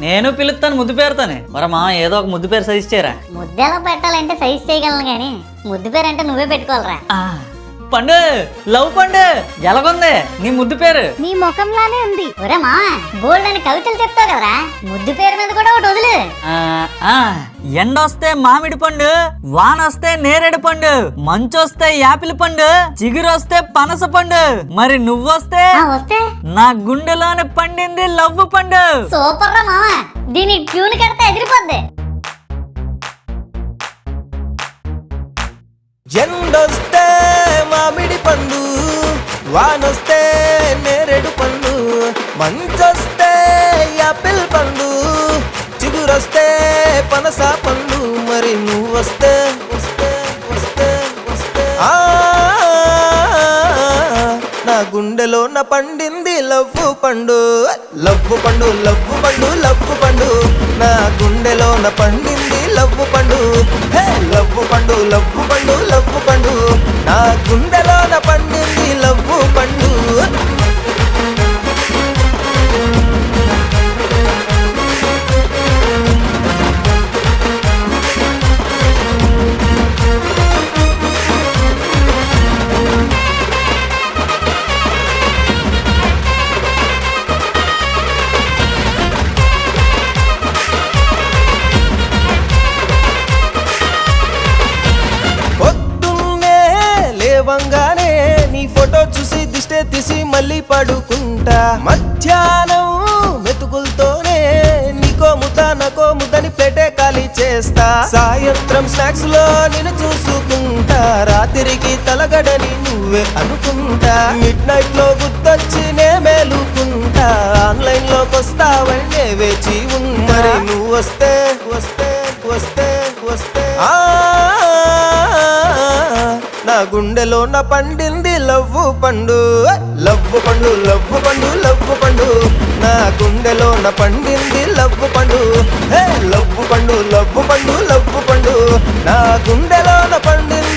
నేను పిలుస్తాను ముద్దు పేరుతోనే. మరి మా ఏదో ఒక ముద్దు పేరు సజెస్ట్ చేయరా. ముద్దు ఎలా పెట్టాలంటే సజెస్ట్ చేయగలను గానీ ముద్దు పేరు అంటే నువ్వే పెట్టుకోవాలరా. పండు, లవ్ పండు, ఎలాగుంది నీ ముద్దు పేరు? నీ ముఖంలానే ఉంది. ఒరే మా బోల్డ్ అని కవితలు చెప్తావు కదరా, ముద్దు పేరు మీద కూడా ఒకటి వదిలే. ఎండొస్తే మామిడి పండు, వానొస్తే నేరేడు పండు, మంచొస్తే యాపిల్ పండు, చిగురొస్తే పనస పండు, మరి నువ్వొస్తే వస్తే నా గుండెలోనే పండింది లవ్ పండు. సూపర్ రా మామ, దీని ట్యూన్ కడితే ఎదిరిపోద్ది. ఎండొస్తే మామిడి పండు, వానొస్తే నేరేడు పండు, మంచొస్తే యాపిల్ పండు, చిగురొస్తే పనస పండు, మరి నువ్వొస్తే వస్తే వస్తే వస్తే నా గుండెలో నా పండింది లవ్వు పండు. లవ్వు పండు, లవ్వు పండు, లవ్వు పండు, నా గుండెలో నా పండింది లవ్వు పండు. హే లవ్వు పండు, లవ్వు పండు, లవ్వు పండు, నా గుండెలో నా పండింది లవ్వు పండు. లేవంగానే నీ ఫోటో చూసి దిష్టే తీసి మళ్ళీ పడుకుంటా. మధ్యాహ్నం మెతుకులతోనే నీకో ముద్ద నాకో ముద్దని ప్లేటే ఖాళీ చేస్తా. సాయంత్రం స్నాక్స్ లో నేను చూసుకుంటా, రాత్రికి తలగడని నువ్వే అనుకుంటా. మిడ్ నైట్ లో గుర్తొచ్చి నే మేలుకుంటా, ఆన్లైన్ లోకి వస్తావనే వేచి మరి నువ్వు వస్తే వస్తే వస్తే వస్తే నా గుండెలో నా పండింది లవ్వు పండు. లవ్వు పండు, లవ్వు పండు, లవ్వు పండు, నా గుండెలో నా పండింది లవ్వు పండు. హే లవ్వు పండు, లవ్వు పండు, లవ్వు పండు, నా గుండెలో నా పండింది